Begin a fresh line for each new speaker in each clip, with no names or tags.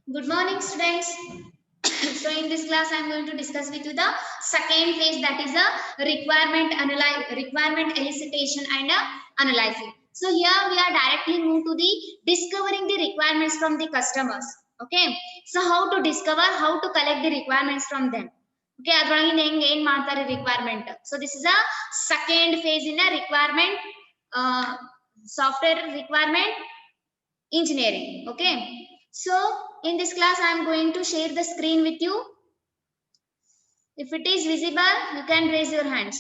Good morning, students. So, in this class, I am going to discuss with you the second phase, that is a requirement elicitation and analyzing. So, here we are directly move to the discovering the requirements from the customers. Okay. So, how to discover, how to collect the requirements from them. Okay, ಅದ್ರೊಳಗಿಂದ ಹೆಂಗ್ ಏನ್ ಮಾಡ್ತಾರೆ requirement. So, this is a second phase in a requirement software requirement engineering. Okay, so in this class I am going to share the screen with you. If it is visible, you can raise your hands.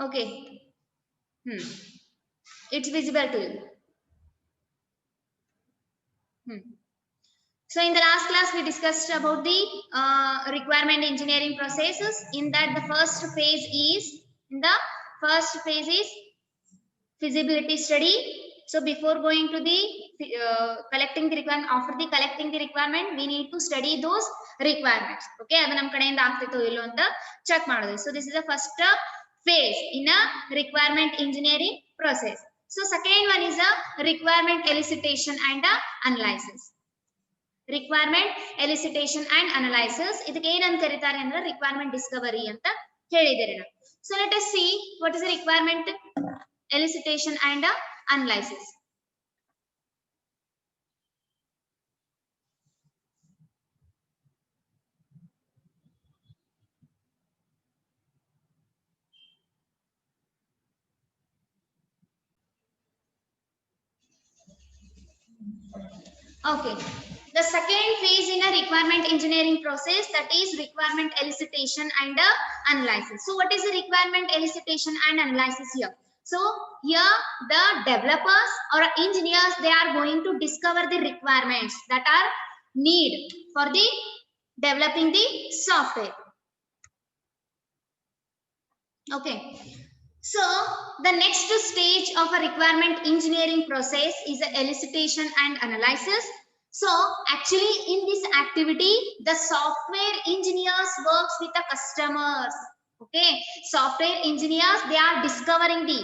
Okay. It's visible to you. So in the last class we discussed about the requirement engineering processes. In that the first phase is feasibility study. So before going to the collecting the requirement, after the collecting the requirement, we need to study those requirements. Okay, adu nam kadeyinda aagtito illo anta check ಮಾಡೋದು. So this is the first phase in a requirement engineering process. So second one is a requirement elicitation and analysis. Requirement elicitation and analysis, ಇದಕ್ಕೆ ಏನಂತ ಕರೀತಾರೆ ಅಂದ್ರೆ requirement discovery ಅಂತ ಹೇಳಿದ್ದಾರೆ ನಾನು. So let us see what is the requirement elicitation and analysis. Okay, the second phase in a requirement engineering process, that is requirement elicitation and analysis. So what is the requirement elicitation and analysis here? So here the developers or engineers, they are going to discover the requirements that are need for the developing the software. Okay, so the next stage of a requirement engineering process is the elicitation and analysis. So actually in this activity, the software engineers works with the customers. Okay, software engineers, they are discovering the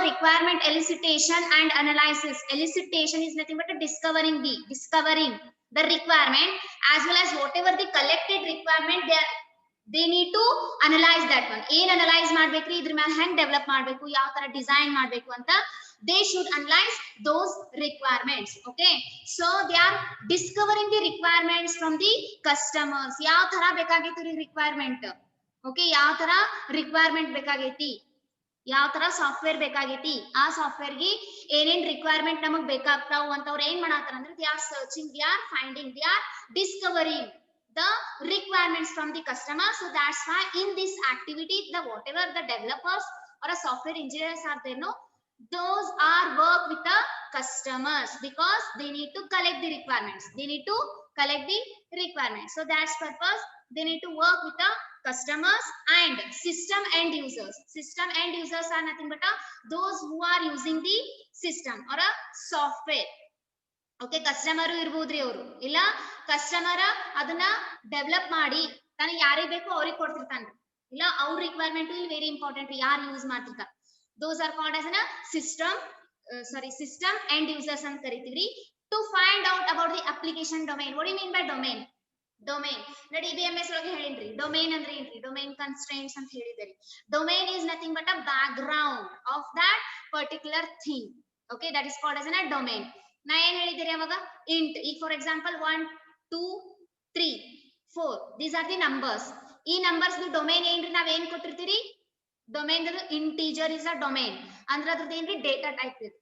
requirement elicitation and analysis. Elicitation is nothing but a discovering the requirement, as well as whatever the collected requirement they need to analyze that one. ಏನ್ analyse ಮಾಡಬೇಕ್ರಿ, ಇದ್ರ ಮೇಲೆ ಹೆಂಗ್ develop ಮಾಡಬೇಕು, ಯಾವ ತರ design ಮಾಡಬೇಕು ಅಂತ they should analyze those requirements. Okay, so they are discovering the requirements from the customers. ಯಾವ ತರ ಬೇಕಾಗಿತ್ತು requirement. Okay, ಯಾವ ತರ requirement ಬೇಕಾಗೈತಿ, ಯಾವ ತರ ಸಾಫ್ಟ್ವೇರ್ ಬೇಕಾಗೈತಿ, ಆ ಸಾಫ್ಟ್ವೇರ್ ಗೆ ಏನೇನ್ ರಿಕ್ವೈರ್ಮೆಂಟ್ ನಮಗ್ ಬೇಕಾಗ್ತಾವು ಅಂತ ಅವ್ರು ಏನ್ ಮಾಡಾತಾರ ಅಂದ್ರೆ they are searching, they are finding, they are discovering the requirements from the customer. So that's why in this activity, the whatever the developers or a software engineers are there, no, those are work with the customers, because they need to collect the requirements. So that's purpose they need to work with the customers and system end users. System end users are nothing but those who are using the system or a software. Okay, customer ಇರ್ಬೋದ್ರಿ, ಅವರು ಇಲ್ಲ customer ಅದನ್ನ develop ಮಾಡಿ ತಾನು ಯಾರಿಗೆ ಬೇಕೋ ಅವ್ರಿಗೆ ಕೊಡ್ತಿರ್ತಾನ್ರಿ, ಇಲ್ಲ ಅವ್ರ ರಿಕ್ವೈರ್ಮೆಂಟ್ ಇಲ್ಲಿ ವೆರಿ ಇಂಪಾರ್ಟೆಂಟ್, ಯಾರು ಯೂಸ್ ಮಾಡ್ತಿರ್ತಾರ, those are called as system and users ಅಂತ ಕರಿತೀವ್ರಿ. To find out about the application domain. What you mean by domain? ನೋಡಿ, BMS ಒಳಗೆ ಹೇಳಿನ್ರಿ, ಡೊಮೈನ್ ಅಂದ್ರೆ ಏನ್ರಿ, ಡೊಮೈನ್ ಕನ್ಸ್ಟ್ರೈನ್ಸ್ ಅಂತ ಹೇಳಿದ್ರಿ. Domain is nothing but a background of that particular thing. Okay, that is called as a domain. ನಾ ಏನ್ ಹೇಳಿದಿರಿ ಅವಾಗ, ಇಂಟ್. ಈಗ for example 1 2 3 4 these are the numbers. ಈ ನಂಬರ್ಸ್ ಡೊಮೈನ್ ಏನ್ರಿ, ನಾವ್ ಏನ್ ಕೊಟ್ಟಿರ್ತೀರಿ, domain integer is a domain ಅಂದ್ರೆ ಅದ್ರದ್ದು ಏನ್ರಿ, ಡೇಟಾ ಟೈಪ್ ಇದೆ.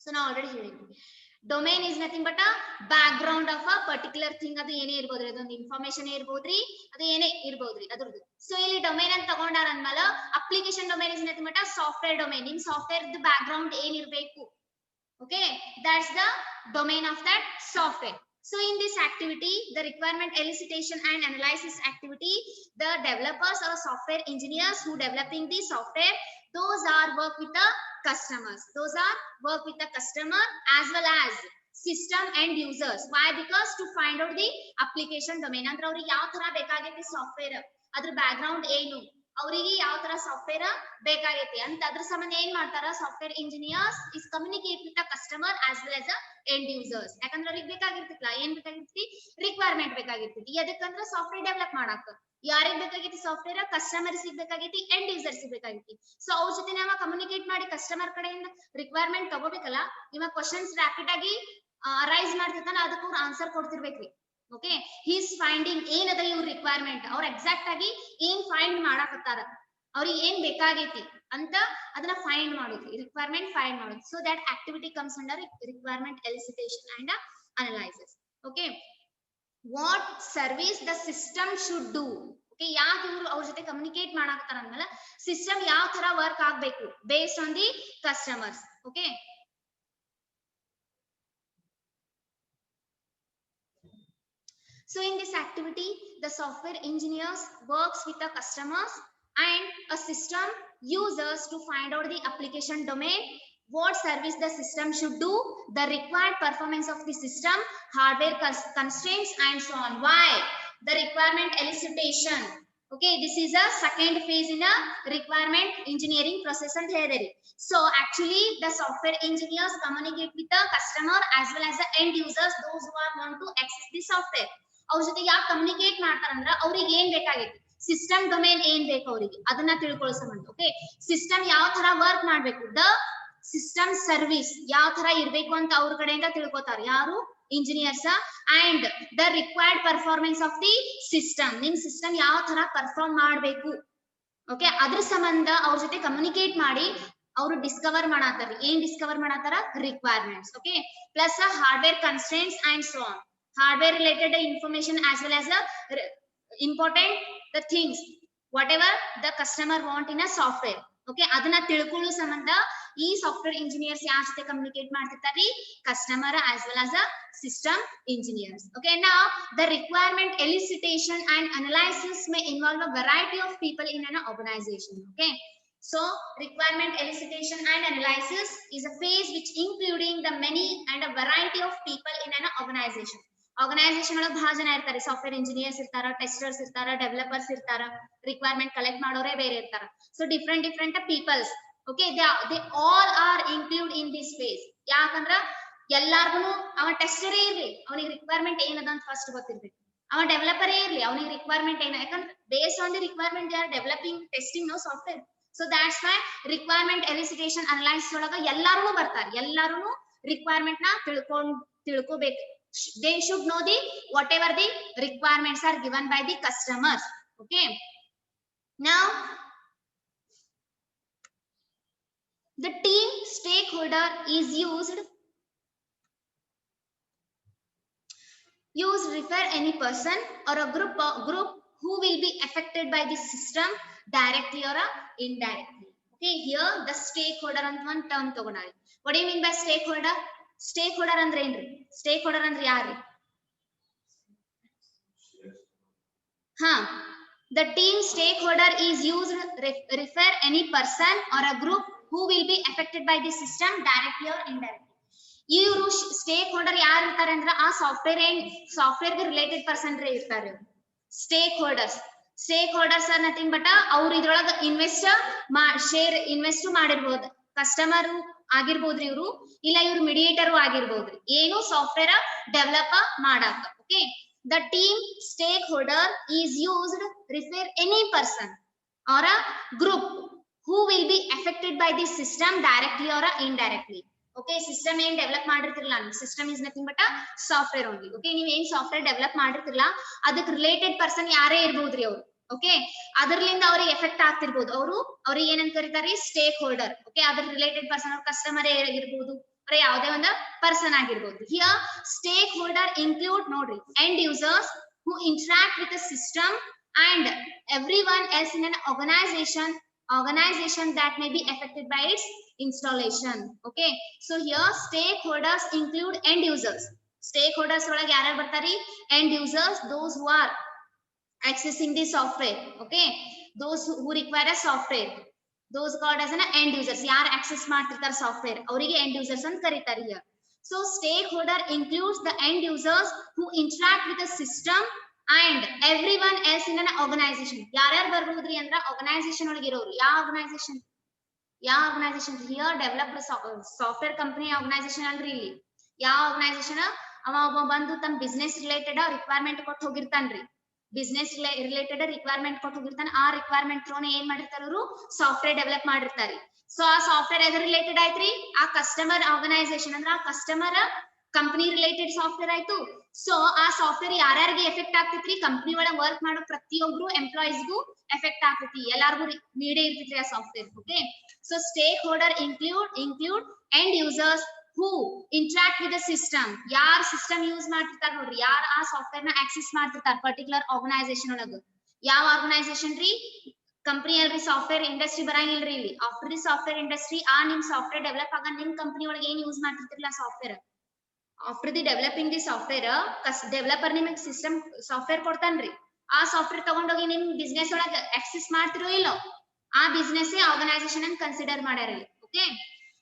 ಸೊ ನಾ ಆಲ್ರೆಡಿ ಹೇಳಿದ್ವಿ, domain is nothing but a background of a particular thing. ಅದು ಏನೇ ಇರ್ಬೋದ್ರಿ, ಅದೊಂದು ಇನ್ಫಾರ್ಮೇಶನ್ ಇರ್ಬೋದ್ರಿ, ಅದು ಏನೇ ಇರ್ಬೋದ್ರಿ ಅದ್ರದ್ದು. ಸೊ ಇಲ್ಲಿ ಡೊಮೈನ್ ಅಂತ ತಗೊಂಡಾರ ಅಂದ್ಮೇಲೆ application domain is nothing but a software domain. ನಿಮ್ ಸಾಫ್ಟ್ವೇರ್ ಬ್ಯಾಕ್ ಗ್ರೌಂಡ್ ಏನಿರ್ಬೇಕು, okay, that's the domain of that software. So in this activity, the requirement elicitation and analysis activity, the developers or software engineers who developing the software, those are work with the customers. As well as system end users. Why? Because to find out the application domain, ಅಂದ್ರೆ ಅವ್ರಿಗೆ ಯಾವ ತರ ಬೇಕಾಗೈತಿ software, ಅದ್ರ back ground ಏನು, ಅವರಿಗೆ ಯಾವ ತರ ಸಾಫ್ಟ್ವೇರ್ ಬೇಕಾಗೈತಿ ಅಂತ ಅದ್ರ ಸಂಬಂಧ ಏನ್ ಮಾಡ್ತಾರ software engineers is communicate with the customer as well as the end users ಯಾಕಂದ್ರೆ ಅವ್ರಿಗೆ ಬೇಕಾಗಿರ್ತಿಲ್ಲ ಏನ್ ಬೇಕಾಗಿರ್ತಿ ರಿಕ್ವೈರ್ಮೆಂಟ್ ಬೇಕಾಗಿರ್ತೈತಿ ಎದಕ್ಕಂದ್ರ ಸಾಫ್ಟ್ವೇರ್ ಡೆವಲಪ್ ಮಾಡಾಕ ಯಾರಿಗೆ ಬೇಕಾಗೈತಿ ಸಾಫ್ಟ್ವೇರ್ ಕಸ್ಟಮರ್ ಬೇಕಾಗೈತಿ ಎಂಡ್ ಯೂಸರ್ಸ್ ಬೇಕಾಗೈತಿ ಸೊ ಅವ್ರ ಜೊತೆ ನಾವ ಕಮ್ಯುನಿಕೇಟ್ ಮಾಡಿ ಕಸ್ಟಮರ್ ಕಡೆಯಿಂದ ರಿಕ್ವೈರ್ಮೆಂಟ್ ತಗೋಬೇಕಲ್ಲ ಇವಾಗ ಕ್ವಶನ್ಸ್ ರ್ಯಾಪಿಡ್ ಆಗಿ ರೈಸ್ ಮಾಡ್ತಿರ್ತಾನ ಅದಕ್ಕೆ ಅವ್ರು ಆನ್ಸರ್ ಕೊಡ್ತಿರ್ಬೇಕ್ರಿ ಓಕೆ ಹೀಸ್ ಫೈಂಡಿಂಗ್ ಏನದ ಇವ್ರ ರಿಕ್ವೈರ್ಮೆಂಟ್ ಅವ್ರ ಎಕ್ಸಾಕ್ಟ್ ಆಗಿ ಏನ್ ಫೈಂಡ್ ಮಾಡಾಕತ್ತಾರ ಅವ್ರಿಗೆ ಏನ್ ಬೇಕಾಗೈತಿ ಅಂತ ಅದನ್ನ ಫೈಂಡ್ ಮಾಡೋದು ರಿಕ್ವೈರ್ಮೆಂಟ್ ಫೈಂಡ್ ಮಾಡೋದು so that activity comes under requirement elicitation and analysis okay what service the system should do okay ಯಾಕೆ ಇವರು ಅವ್ರ ಜೊತೆ ಕಮ್ಯುನಿಕೇಟ್ ಮಾಡಾಕತ್ತಾರ ಅಂದ್ಮೇಲೆ ಸಿಸ್ಟಮ್ ಯಾವ ತರ ವರ್ಕ್ ಆಗ್ಬೇಕು based on the customers okay So in this activity, the software engineers works with the customers and a system users to find out the application domain, what service the system should do, the required performance of the system, hardware constraints and so on. Why? The requirement elicitation. Okay, this is a second phase in a requirement engineering process and here. So actually the software engineers communicate with the customer as well as the end users, those who are want to access the software. ಅವ್ರ ಜೊತೆ ಯಾಕೆ communicate ಮಾಡ್ತಾರಂದ್ರ ಅವ್ರಿಗೆ ಏನ್ ಬೇಕಾಗೈತಿ system domain ಏನ್ ಬೇಕು ಅವರಿಗೆ ಅದನ್ನ ತಿಳ್ಕೊಳ್ಳೋ ಸಂಬಂಧ ಓಕೆ ಸಿಸ್ಟಮ್ ಯಾವ ತರ ವರ್ಕ್ ಮಾಡ್ಬೇಕು ದ ಸಿಸ್ಟಮ್ ಸರ್ವಿಸ್ ಯಾವ ತರ ಇರ್ಬೇಕು ಅಂತ ಅವ್ರ ಕಡೆಯಿಂದ ತಿಳ್ಕೊತಾರ ಯಾರು engineers and the required performance of the system ನಿಮ್ ಸಿಸ್ಟಮ್ ಯಾವ ತರ ಪರ್ಫಾರ್ಮ್ ಮಾಡ್ಬೇಕು ಓಕೆ ಅದ್ರ ಸಂಬಂಧ ಅವ್ರ ಜೊತೆ ಕಮ್ಯುನಿಕೇಟ್ ಮಾಡಿ ಅವರು ಡಿಸ್ಕವರ್ ಮಾಡಾತಾರ ಏನ್ ಡಿಸ್ಕವರ್ ಮಾಡಾತಾರ requirements okay plus hardware constraints and so on hardware related information as well as the important the things whatever the customer want in a software okay adana tilkollu sambandha ee software engineers yaar jothe communicate ಮಾಡ್ತಿರ್ತಾರೆ customer as well as the system engineers okay now the requirement elicitation and analysis may involve a variety of people in an organization okay so requirement elicitation and analysis is a phase which including the many and a variety of people in an organization organization ಒಳಗೆ ಬಹಳ ಜನ ಇರ್ತಾರೆ software engineers ಇರ್ತಾರ testers ಇರ್ತಾರ developers ಇರ್ತಾರ requirement collect ಮಾಡೋರೇ ಬೇರೆ ಇರ್ತಾರ so different peoples okay they all are include in this phase ಯಾಕಂದ್ರ ಎಲ್ಲಾರ್ಗು ಅವ ಟೆಸ್ಟರೇ ಇರ್ಲಿ ಅವನಿಗೆ ರಿಕ್ವೈರ್ಮೆಂಟ್ ಏನದ ಅಂತ ಫಸ್ಟ್ ಗೊತ್ತಿರ್ಬೇಕು ಅವ ಡೆವಲಪರೇ ಇರ್ಲಿ ಅವನಿಗೆ ರಿಕ್ವೈರ್ಮೆಂಟ್ ಏನ ಯಾಕಂದ್ರೆ based on the requirement they are developing testing no software so that's why requirement elicitation analysis ಒಳಗ ಎಲ್ಲಾರು ಬರ್ತಾರೆ ಎಲ್ಲಾರು ರಿಕ್ವೈರ್ಮೆಂಟ್ ನ ತಿಳ್ಕೋಬೇಕು they should know the whatever the requirements are given by the customers okay now the team stakeholder is used refer any person or a group who will be affected by the system directly or indirectly okay here the stakeholder ant one term tagonari what do you mean by stakeholder ಅಂದ್ರೆ ಏನ್ರಿ stake holder ಅಂದ್ರೆ ಯಾರು the team stakeholder is used refer any person or a group who will be affected by the system directly or indirectly ಇವರು stake holder ಯಾರು ಇರ್ತಾರೆ ಅಂದ್ರೆ ಆ software ಗೆ ರಿಲೇಟೆಡ್ ಪರ್ಸನ್ ಇರ್ತಾರೆ stake holders R nothing but ಅವ್ರು ಇದ್ರೊಳಗ invest ಮಾಡಿರ್ಬೋದು ಕಸ್ಟಮರ್ ಆಗಿರ್ಬೋದ್ರಿ ಇವರು ಇಲ್ಲ ಇವ್ರು ಮಿಡಿಯೇಟರ್ ಆಗಿರ್ಬೋದ್ರಿ ಏನು ಸಾಫ್ಟ್ವೇರ್ ಡೆವಲಪ್ ಮಾಡಾಕ okay the team stakeholder is used refer any person or a group who will be affected by the system directly or indirectly okay system ಏನ್ ಡೆವಲಪ್ ಮಾಡಿರ್ತಿರಲ್ಲ system is nothing but software only okay ನೀವ್ ಏನ್ software develop ಮಾಡಿರ್ತಿರಲ್ಲ ಅದಕ್ಕೆ related person ಯಾರೇ ಇರ್ಬೋದ್ರಿ ಅವ್ರು okay ಅದರ್ಲಿಂದ ಅವ್ರಿಗೆ effect ಆಗ್ತಿರ್ಬೋದು ಅವ್ರಿಗೆ ಏನಂತ ಕರೀತಾರೆ ಸ್ಟೇಕ್ ಹೋಲ್ಡರ್ ಓಕೆ ಅದ್ರ ರಿಲೇಟೆಡ್ ಪರ್ಸನ್ ಅವ್ರ ಕಸ್ಟಮರ್ ಆಗಿರ್ಬೋದು ಅವ್ರ ಯಾವುದೇ ಒಂದು ಪರ್ಸನ್ ಆಗಿರ್ಬೋದು ಹಿಯರ್ ಸ್ಟೇಕ್ ಹೋಲ್ಡರ್ ಇನ್ಕ್ಲೂಡ್ ನೋಡ್ರಿ end users who interact with the system and everyone else in an organization that may be affected by its installation okay so here stakeholders include end users stakeholders ಒಳಗೆ ಯಾರು ಬರ್ತಾರೆ end users those who are accessing the software okay those who require a software those called as an end users yaar access ಮಾಡ್ತಿರ್ತಾರೆ software ಅವರಿಗೆ end users ಅಂತ ಕರೀತಾರೆ here so stakeholder includes the end users who interact with the system and everyone else in an organization. ಯಾರ್ಯಾರು ಬರ್ಬೋದ್ರಿ ಅಂದ್ರ organisation ಒಳಗೆ ಇರೋರು. ಯಾವ organization here developer software company organization ಅಲ್ರಿ ಇಲ್ಲಿ. ಯಾವ ಆರ್ಗನೈಸೇಷನ್ ಅವ ಒಬ್ಬ ಬಂದು ತಮ್ಮ ಬಿಸ್ನೆಸ್ ರಿಲೇಟೆಡ್ ರಿಕ್ವೈರ್ಮೆಂಟ್ ಕೊಟ್ಟು ಹೋಗಿರ್ತಾನ್ರಿ. ಬಿಸ್ನೆಸ್ ರಿಲೇಟೆಡ್ ರಿಕ್ವೈರ್ಮೆಂಟ್ ಕೊಟ್ಟು ಹೋಗಿರ್ತಾನೆ. ಆ ರಿಕ್ವೈರ್ಮೆಂಟ್ ಥ್ರೋನೆ ಏನ್ ಮಾಡಿರ್ತಾರ ಅವರು ಸಾಫ್ಟ್ವೇರ್ ಡೆವಲಪ್ ಮಾಡಿರ್ತಾರೆ. ಸೊ ಆ ಸಾಫ್ಟ್ವೇರ್ ಎದ್ರ ರಿಲೇಟೆಡ್ ಆಯ್ತ್ರಿ, ಆ ಕಸ್ಟಮರ್ ಆರ್ಗನೈಸೇಷನ್ ಅಂದ್ರ ಆ ಕಸ್ಟಮರ್ ಕಂಪನಿ ರಿಲೇಟೆಡ್ ಸಾಫ್ಟ್ವೇರ್ ಆಯ್ತು. ಸೊ ಆ ಸಾಫ್ಟ್ವೇರ್ ಯಾರ್ಯಾರಿಗೆ ಎಫೆಕ್ಟ್ ಆಗ್ತೈತ್ರಿ, ಕಂಪನಿ ಒಳಗೆ ವರ್ಕ್ ಮಾಡೋ ಪ್ರತಿಯೊಬ್ರು ಎಂಪ್ಲಾಯೀಸ್ಗೂ ಎಫೆಕ್ಟ್ ಆಗ್ತೈತಿ, ಎಲ್ಲಾರ್ಗು ನೀಡೇ ಇರ್ತೈತ್ರಿ ಆ software. Okay, so stake holder include end users who interact with the system. ಯಾರ್ ಸಿಸ್ಟಮ್ ಯೂಸ್ ಮಾಡ್ತಿರ್ತಾರ ನೋಡ್ರಿ, ಯಾರ್ ಆ ಸಾಫ್ಟ್ವೇರ್ ನ ಆಕ್ಸೆಸ್ ಮಾಡ್ತಿರ್ತಾರ ಪರ್ಟಿಕ್ಯುಲರ್ ಆರ್ಗನೈಸೇಷನ್ ಒಳಗ. ಯಾವ ಆರ್ಗನೈಸೇಷನ್ ರೀ, ಕಂಪನಿ ಅಲ್ರಿ, ಸಾಫ್ಟ್ವೇರ್ ಇಂಡಸ್ಟ್ರಿ ಬರಂಗಿಲ್ರಿ ಇಲ್ಲಿ. ಆಫ್ಟರ್ ದಿ ಸಾಫ್ಟ್ವೇರ್ ಇಂಡಸ್ಟ್ರಿ ಆ ನಿಮ್ ಸಾಫ್ಟ್ವೇರ್ ಡೆವಲಪ್ ಆಗ ನಿಮ್ ಕಂಪನಿ ಒಳಗೆ ಏನ್ ಯೂಸ್ ಮಾಡ್ತಿರ್ತಿರಲ್ಲ software, after the developing the software developer ನಿಮಗೆ ಸಿಸ್ಟಮ್ ಸಾಫ್ಟ್ವೇರ್ ಕೊಡ್ತಾನ್ರಿ. ಆ ಸಾಫ್ಟ್ವೇರ್ ತಗೊಂಡೋಗಿ ನಿಮ್ ಬಿಸ್ನೆಸ್ ಒಳಗ ಆಕ್ಸೆಸ್ ಮಾಡ್ತಿರೋ ಇಲ್ಲೋ, ಆ ಬಿಸ್ನೆಸ್ ಆರ್ಗನೈಸೇಷನ್ ಅನ್ನು ಕನ್ಸಿಡರ್ ಮಾಡ್ಯಾರ. Okay,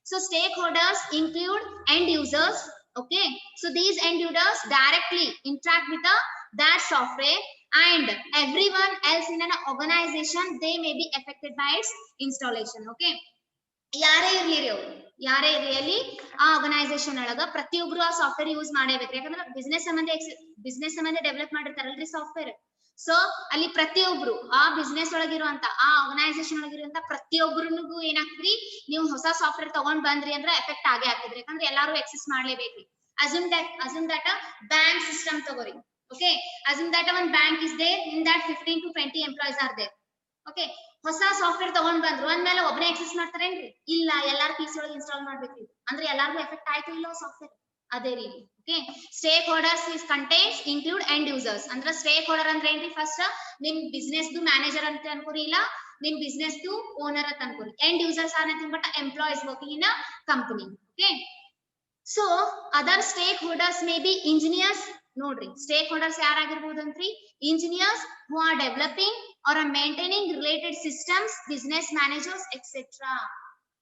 so stakeholders include end users. Okay, so these end users directly interact with that software, and everyone else in an organization, they may be affected by its installation. Okay, ಯಾರೇ ಇರ್ಲಿ ರೀ ಅವ್ರು, ಯಾರೇ ಇರ್ಲಿ ಅಲ್ಲಿ ಆ organisation ಒಳಗ ಪ್ರತಿಯೊಬ್ರು ಆ ಸಾಫ್ಟ್ವೇರ್ ಯೂಸ್ ಮಾಡೇಬೇಕ್ರಿ. ಯಾಕಂದ್ರೆ ಬಿಸ್ನೆಸ್ ಸಂಬಂಧ ಡೆವಲಪ್ ಮಾಡಿರ್ತಾರಲ್ರಿ ಸಾಫ್ಟ್ವೇರ್. ಸೊ ಅಲ್ಲಿ ಪ್ರತಿಯೊಬ್ರು ಆ ಬಿಸ್ನೆಸ್ ಒಳಗಿರುವಂತ ಆ ಆರ್ಗನೈಸೇಷನ್ ಒಳಗಿರುವಂತ ಪ್ರತಿಯೊಬ್ಬರಿಗೂ ಏನಾಗ್ತದ್ರಿ, ನೀವು ಹೊಸ ಸಾಫ್ಟ್ವೇರ್ ತಗೊಂಡ್ ಬಂದ್ರಿ ಅಂದ್ರೆ ಎಫೆಕ್ಟ್ ಆಗೇ ಆಗ್ತದ್ರಿ. ಯಾಕಂದ್ರೆ ಎಲ್ಲಾರು excess ಮಾಡ್ಲೇಬೇಕ್ರಿ. assume that a bank system ತಗೋರಿ. Okay, assume that one bank is there, in that 15 to 20 employees are there. Okay, ಹೊಸ ಸಾಫ್ಟ್ವೇರ್ ತಗೊಂಡ್ ಬಂದ್ರು ಅಂದ್ಮೇಲೆ ಒಬ್ಬನೇ ಎಕ್ಸೆಸ್ ಮಾಡ್ತಾರೇನ್ರಿ? ಇಲ್ಲ, ಎಲ್ಲಾರ ಪಿಸಿ ಒಳಗೆ ಇನ್ಸ್ಟಾಲ್ ಮಾಡ್ಬೇಕ್ರಿ. ಅಂದ್ರೆ ಎಲ್ಲಾರ್ಗು ಎಫೆಕ್ಟ್ ಆಯ್ತು ಇಲ್ಲ ಸಾಫ್ಟ್ವೇರ್, ಅದೇ ರೀತಿ. Okay, stake holders is contains include end users. ಅಂದ್ರೆ ಸ್ಟೇಕ್ ಹೋಲ್ಡರ್ ಅಂದ್ರೆ ಏನ್ರಿ, ಫಸ್ಟ್ ನಿಮ್ ಬಿಸ್ನೆಸ್ ದು ಮ್ಯಾನೇಜರ್ ಅಂತ ಅನ್ಕೋರಿ, ಇಲ್ಲ ನಿಮ್ ಬಿಸ್ನೆಸ್ ದು ಓನರ್ ಅಂತ ಅನ್ಕೋರಿ. End users are nothing but employees working in a company. Okay, so other stakeholders may be engineers. ನೋಡ್ರಿ, ಸ್ಟೇಕ್ ಹೋಲ್ಡರ್ಸ್ ಯಾರಾಗಿರ್ಬೋದು ಅಂತ್ರಿ, engineers who are developing or are maintaining related systems, business managers, etc.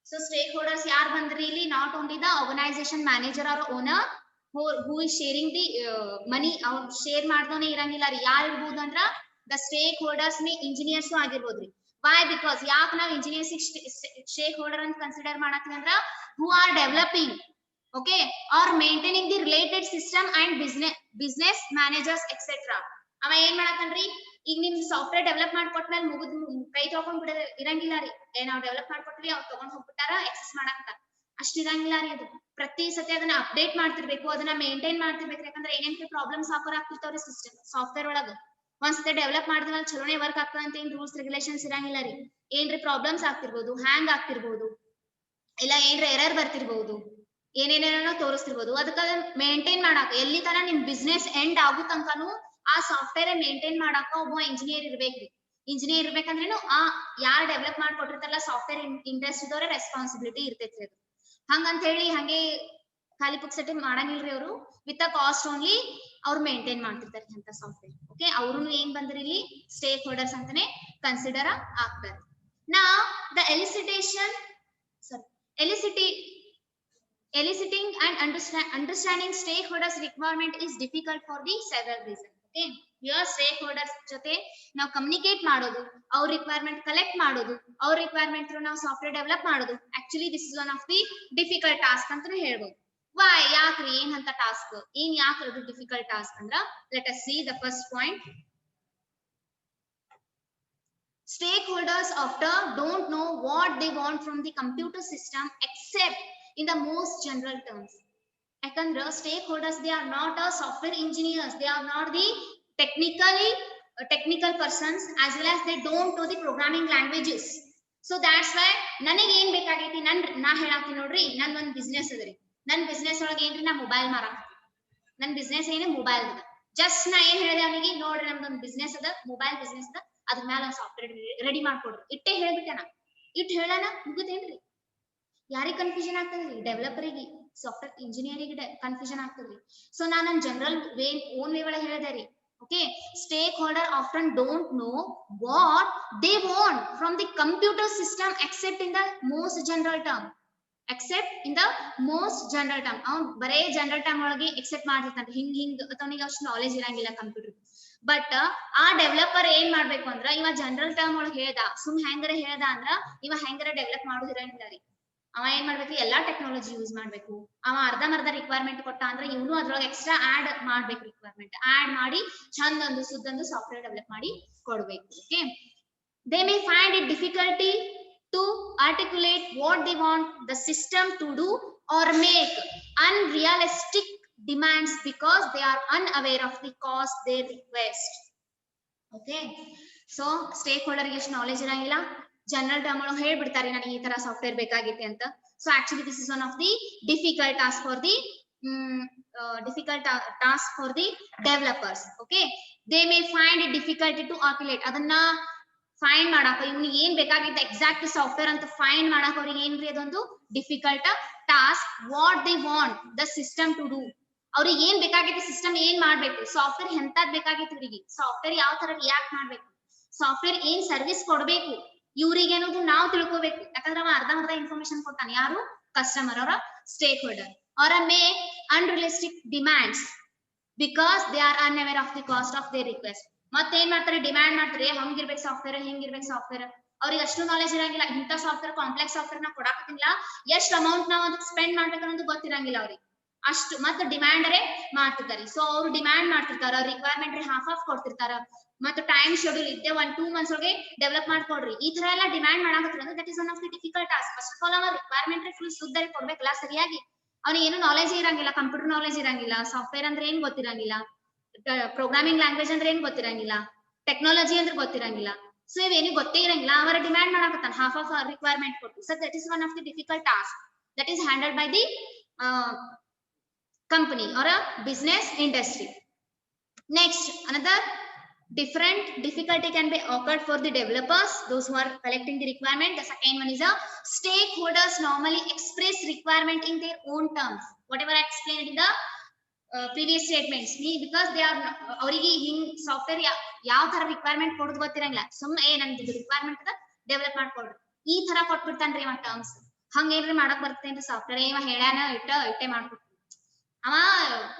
So stakeholders yaar bandri illi, not only the organization manager or owner who is sharing the money, or share ಮಾಡ್ದೋನೆ ಇರಂಗಿಲ್ಲ ರೀ. ಯಾರು ಇರ್ಬೋದು ಅಂದ್ರ the stakeholders may engineers ಆಗಿರ್ಬೋದ್ರಿ. why? because ಯಾಕೆ ನಾವು engineers stake holder ಅಂತ consider ಮಾಡತ್ತೀವಿ ಅಂದ್ರ who are developing, okay, or maintaining the related system and business managers, etc. ಅವ ಏನ್ ಮಾಡತ್ತನ್ರಿ, ಈಗ ನಿಮ್ ಸಾಫ್ಟ್ವೇರ್ ಡೆವಲಪ್ ಮಾಡ್ಕೊಟ್ಮೇಲೆ ಮುಗಿದ್ ಕೈ ತಗೊಂಡ್ ಬಿಡ ಇರಂಗಿಲ್ಲ ರೀ. ನಾವ್ ಡೆವಲಪ್ ಮಾಡ್ಕೊಟ್ರಿ, ಅವ್ರು ತಗೊಂಡ್ ಹೋಗ್ಬಿಟ್ಟಾರ, ಎಕ್ಸೆಸ್ ಮಾಡಾಕ್ತ ಅಷ್ಟ ಇರಂಗಿಲ್ಲ ರೀ. ಅದು ಪ್ರತಿ ಸತಿ ಅದನ್ನ ಅಪ್ಡೇಟ್ ಮಾಡ್ತಿರ್ಬೇಕು, ಅದನ್ನ ಮೇಂಟೈನ್ ಮಾಡ್ತಿರ್ಬೇಕು. ಯಾಕಂದ್ರೆ ಏನೇನ್ ಪ್ರಾಬ್ಲಮ್ಸ್ ಆಫರ್ ಆಗ್ತಿರ್ತಾವ್ರಿ ಸಿಸ್ಟಮ್ ಸಾಫ್ಟ್ವೇರ್ ಒಳಗ. ಒಂದ್ಸತಿ ಡೆವಲಪ್ ಮಾಡಿದ್ಮೇಲೆ ಚಲೋನೆ ವರ್ಕ್ ಆಗ್ತದ ಅಂತ ಏನ್ ರೂಲ್ಸ್ ರೆಗ್ಯುಲೇಷನ್ಸ್ ಇರಂಗಿಲ್ಲ ರೀ. ಏನ್ರಿ ಪ್ರಾಬ್ಲಮ್ಸ್ ಆಗ್ತಿರ್ಬೋದು, ಹ್ಯಾಂಗ್ ಆಗ್ತಿರ್ಬೋದು, ಇಲ್ಲ ಏನ್ರ ಎರರ್ ಬರ್ತಿರ್ಬೋದು, ಏನೇನೇನೋ ತೋರಿಸ್ತಿರ್ಬೋದು. ಅದಕ್ಕ ಮೇಂಟೈನ್ ಮಾಡಾಕ ಎಲ್ಲಿ ತರ ನಿಮ್ ಬಿಸ್ನೆಸ್ ಎಂಡ್ ಆಗೋ ತನಕನು ಆ ಸಾಫ್ಟ್ವೇರ್ ಮೇಂಟೈನ್ ಮಾಡಾಕ ಒಬ್ಬ ಇಂಜಿನಿಯರ್ ಇರ್ಬೇಕ್ರಿ. ಇಂಜಿನಿಯರ್ ಇರ್ಬೇಕಂದ್ರೇನು ಆ ಯಾರು ಡೆವಲಪ್ ಮಾಡ್ಕೊಟ್ಟಿರ್ತಾರಲ್ಲ ಸಾಫ್ಟ್ವೇರ್ ಇಂಡಸ್ಟ್ರಿದವ್ರ ರೆಸ್ಪಾನ್ಸಿಬಿಲಿಟಿ ಇರ್ತೈತ್ರಿ ಅದು. ಹಂಗಂತ ಹೇಳಿ ಹಂಗೆ ಖಾಲಿ ಪುಕ್ಸಟಿ ಮಾಡಂಗಿಲ್ರಿ. ಅವರು ವಿತ್ ಅ ಕಾಸ್ಟ್ ಓನ್ಲಿ ಅವ್ರು ಮೇಂಟೈನ್ ಮಾಡ್ತಿರ್ತಾರೆ ಅಂತ ಸಾಫ್ಟ್ವೇರ್. ಓಕೆ, ಅವ್ರು ಏನ್ ಬಂದ್ರಿ ಇಲ್ಲಿ ಸ್ಟೇಕ್ ಹೋಲ್ಡರ್ಸ್ ಅಂತಾನೆ ಕನ್ಸಿಡರ್ ಆಗ್ತಾರೆ. ನಾ the eliciting and understanding stakeholders requirement is difficult for the several reasons. Okay, here stakeholders ಜೊತೆ ನಾವು ಕಮ್ಯುನಿಕೇಟ್ ಮಾಡೋದು, ಅವ್ರ ರಿಕ್ವೈರ್ಮೆಂಟ್ ಕಲೆಕ್ಟ್ ಮಾಡೋದು, ಅವ್ರ ರಿಕ್ವೈರ್ಮೆಂಟ್ ಥ್ರೂ ನಾವು ಸಾಫ್ಟ್ವೇರ್ ಡೆವಲಪ್ ಮಾಡೋದು, actually this is one of the difficult task ಅಂತಾನೆ ಹೇಳ್ಬೋದು. ವೈ, ಯಾಕ್ರಿ, ಏನ್ ಅಂತ ಟಾಸ್ಕ್, ಏನ್ ಯಾಕೆ ಅದು ಡಿಫಿಕಲ್ಟ್ ಟಾಸ್ಕ್ ಅಂದ್ರ, let us see the first point. Stakeholders often don't know what they want from the computer system except in the most general terms. Yakandra stakeholders, they are not a software engineers, they are not the technical persons, as well as they don't know the programming languages. So that's why ನನಗೆ ಏನ್ ಬೇಕಾಗೈತಿ, ನಾ ಹೇಳಾತೀನಿ ನೋಡ್ರಿ, ನನ್ ಒಂದ್ business ಅದರಿ. ನನ್ business ಒಳಗೆ ಏನ್ರಿ, ನಾ ಮೊಬೈಲ್ ಮಾರಾಕ್ತೀನಿ. ನನ್ ಬಿಸ್ನೆಸ್ ಏನೇ ಮೊಬೈಲ್ ಅದ. ಜಸ್ಟ್ ನಾ ಏನ್ ಹೇಳಿದೆ ಅವನಿಗೆ, ನೋಡ್ರಿ ನಮ್ದೊಂದ್ ಬಿಸ್ನೆಸ್ ಅದ, ಮೊಬೈಲ್ ಬಿಸ್ನೆಸ್ ಅದ, ಅದ್ರ ಮೇಲೆ ಒಂದು ಸಾಫ್ಟ್ವೇರ್ ರೆಡಿ ಮಾಡ್ಕೊಡ್ರಿ, ಇಟ್ಟೆ ಹೇಳ್ಬಿಟ್ಟೆ ನಾ. ಇಟ್ಟು ಹೇಳೋಣ ಮುಗಿತೇನ್ರಿ? ಯಾರಿಗೆ ಕನ್ಫ್ಯೂಷನ್ ಆಗ್ತದ್ರಿ? ಡೆವಲಪರಿಗೆ, ಸಾಫ್ಟ್ವೇರ್ ಇಂಜಿನಿಯರಿಗೆ ಕನ್ಫ್ಯೂಷನ್ ಆಗ್ತದ್ರಿ. ಸೊ ನಾನು ನನ್ನ ಜನರಲ್ ಓನ್ ವೇ ಒಳಗೆ ಹೇಳಿದೆ ರೀ. Okay, stakeholder often don't know what they want from the computer system except in the most general term. ಅವ್ನು ಬರೇ ಜನರಲ್ ಟರ್ಮ್ ಒಳಗೆ ಎಕ್ಸೆಪ್ಟ್ ಮಾಡಿರ್ತಾನೆ. ಹಿಂಗ್ ಅವನಿಗೆ ಅಷ್ಟು ನಾಲೆಜ್ ಇರಂಗಿಲ್ಲ ಕಂಪ್ಯೂಟರ್. ಬಟ್ ಆ ಡೆವಲಪರ್ ಏನ್ ಮಾಡ್ಬೇಕು ಅಂದ್ರ ಇವ ಜನರಲ್ ಟರ್ಮ್ ಒಳಗೆ ಹೇಳ್ದ ಸುಮ್ ಹೆಂಗರ ಹೇಳ್ದ ಅಂದ್ರ ಇವ ಹೆಂಗರ ಡೆವಲಪ್ ಮಾಡೋದಿರಂಗಿಲ್ಲ ರೀ. ಅವ ಏನ್ ಮಾಡ್ಬೇಕು ಎಲ್ಲಾ ಟೆಕ್ನಾಲಜಿ ಯೂಸ್ ಮಾಡ್ಬೇಕು. ಅವ ಅರ್ಧಂಬರ್ಧ ರಿಕ್ವೈರ್ಮೆಂಟ್ ಕೊಟ್ಟ ಅಂದ್ರೆ ಇವನು ಅದ್ರೊಳಗೆ ಎಕ್ಸ್ಟ್ರಾ ಆಡ್ ಮಾಡ್ಬೇಕು, ರಿಕ್ವೈರ್ಮೆಂಟ್ ಆಡ್ ಮಾಡಿ ಚಂದ ಒಂದು ಸುದ್ದೊಂದು ಸಾಫ್ಟ್ವೇರ್ ಡೆವಲಪ್ ಮಾಡಿ ಕೊಡ್ಬೇಕು. Okay, they may find it difficulty to articulate what they want the system to do or make unrealistic demands because they are unaware of the cost they request. Okay, so stakeholder ಗೆ ಎಷ್ಟು knowledge ಇರಂಗಿಲ್ಲ, general term ಒಳಗೆ ಹೇಳ್ಬಿಡ್ತಾರೆ ನನಗೆ ಈ ತರ software ಬೇಕಾಗಿತ್ತೆ ಅಂತ. So actually this is one of the difficult task for the developers. Okay, they may find it difficulty to articulate, ಅದನ್ನ ಫೈಂಡ್ ಮಾಡಾಕ ಇವ್ನಿಗೆ ಏನ್ ಬೇಕಾಗಿದ್ದ ಎಕ್ಸಾಕ್ಟ್ ಸಾಫ್ಟ್ವೇರ್ ಅಂತ ಫೈಂಡ್ ಮಾಡಾಕ ಅವ್ರಿಗೆ ಏನ್ರಿ ಅದೊಂದು difficult task. What they want the system to do, ಅವ್ರಿಗೆ ಏನ್ ಬೇಕಾಗಿತ್ತು, ಸಿಸ್ಟಮ್ ಏನ್ ಮಾಡ್ಬೇಕು, ಸಾಫ್ಟ್ವೇರ್ ಎಂತದ್ ಬೇಕಾಗಿತ್ತು ಇವ್ರಿಗೆ, ಸಾಫ್ಟ್ವೇರ್ ಯಾವ ತರ ರಿಯಾಕ್ಟ್ ಮಾಡ್ಬೇಕು, ಸಾಫ್ಟ್ವೇರ್ ಏನ್ ಸರ್ವಿಸ್ ಕೊಡ್ಬೇಕು ಇವ್ರಿಗೆ ಅನ್ನೋದು ನಾವು ತಿಳ್ಕೋಬೇಕು. ಯಾಕಂದ್ರೆ ಅವ ಅರ್ಧ ಇನ್ಫಾರ್ಮೇಶನ್ ಕೊಡ್ತಾನೆ, ಯಾರು ಕಸ್ಟಮರ್ ಅವರ ಸ್ಟೇಕ್ ಹೋಲ್ಡರ್. ಅವರ May unrealistic demands because they are unaware of the cost of their request. ಮತ್ತೆ ಏನ್ ಮಾಡ್ತಾರೆ, ಡಿಮ್ಯಾಂಡ್ ಮಾಡ್ತಾರೆ ಹಂಗಿರ್ಬೇಕು ಸಾಫ್ಟ್ವೇರ್, ಹಿಂಗಿರ್ಬೇಕು ಸಾಫ್ಟ್ವೇರ್. ಅವ್ರಿಗೆ ಅಷ್ಟು ನಾಲೆಜ್ ಇರಂಗಿಲ್ಲ, ಇಂಥ ಸಾಫ್ಟ್ವೇರ್ ಕಾಂಪ್ಲೆಕ್ಸ್ ಸಾಫ್ಟ್ವೇರ್ ನಾ ಕೊಡಾಕತ್ತಿಲ್ಲ, ಎಷ್ಟು ಅಮೌಂಟ್ ನಾವ್ ಅದಕ್ಕೆ ಸ್ಪೆಂಡ್ ಮಾಡ್ಬೇಕು ಅನ್ನೋದು ಗೊತ್ತಿರಂಗಿಲ್ಲ ಅವ್ರಿಗೆ ಅಷ್ಟು. ಮತ್ತೆ ಡಿಮ್ಯಾಂಡರೇ ಮಾಡ್ತಿರ್ತಾರೆ. ಸೊ ಅವ್ರು ಡಿಮ್ಯಾಂಡ್ ಮಾಡ್ತಿರ್ತಾರ, ರಿಕ್ವೈರ್ಮೆಂಟ್ ಹಾಫ್ ಕೊಡ್ತಿರ್ತಾರ, ಮತ್ತೆ ಟೈಮ್ ಶೆಡ್ಯೂಲ್ ಇದ್ದೆ 1-2 months ಒಳಗೆ ಡೆವಲಪ್ ಮಾಡ್ಕೊಡ್ರಿ, ಈ ತರ ಎಲ್ಲ ಡಿಮ್ಯಾಂಡ್ ಮಾಡಾಕತ್ತರ ಅಂದ್ರೆ that is one of the difficult task. First of all ಅವ ರಿಕ್ವೈರ್ಮೆಂಟ್ ಫುಲ್ ಶುದ್ಧವಾಗಿ ಕೊಡ್ಬೇಕಲ್ಲ ಸರಿಯಾಗಿ. ಅವ್ನಿಗೆ ಏನು ನಾಲೆಜ್ ಇರಂಗಿಲ್ಲ, ಕಂಪ್ಯೂಟರ್ ನಾಲೆಜ್ ಇರಂಗಿಲ್ಲ, ಸಾಫ್ಟ್ವೇರ್ ಅಂದ್ರೆ ಏನ್ ಗೊತ್ತಿರಂಗಿಲ್ಲ, ಪ್ರೋಗ್ರಾಮಿಂಗ್ ಲ್ಯಾಂಗ್ವೇಜ್ ಅಂದ್ರೆ ಏನ್ ಗೊತ್ತಿರಂಗಿಲ್ಲ, ಟೆಕ್ನಾಲಜಿ ಅಂದ್ರೆ ಗೊತ್ತಿರಂಗಿಲ್ಲ. ಸೊ ಇವೇನು ಗೊತ್ತೇ ಇರಂಗಿಲ್ಲ, ಅವರ ಡಿಮ್ಯಾಂಡ್ ಮಾಡಾಕತ್ತಾನ ಹಾಫ್ ಆಫ್ ರಿಕ್ವೈರ್ಮೆಂಟ್ ಕೊಟ್ಟು. So that is one of the difficult task that is handled by the company or a business industry. Next, another different difficulty can be occurred for the developers, those who are collecting the requirement. The second one is a stakeholders normally express requirement in their own terms. Whatever I explained in the previous statements, because they are ಅವರಿಗೆ ಹಿಂಗ್ software ಯಾವ ತರ requirement ಕೊಡೋದು ಗೊತ್ತಿರಂಗಿಲ್ಲ, ಸುಮ್ಮನೆ ನಮ್ದು requirement develop ಮಾಡ್ಕೊಡ್ರಿ ಈ ತರ ಕೊಟ್ಬಿಡ್ತಾನ್ರಿ ಇವ ಟರ್ಮ್ಸ್. ಹಂಗ ಏನ್ರಿ ಮಾಡಕ್ ಬರ್ತೇನ್ರಿ ಸಾಫ್ಟ್ವೇರ್, ಇವ ಹೇಳ್ಯಾನ ಇಟ್ಟೆ ಮಾಡ್ಕೊಡ್ತೀವಿ. ಅವ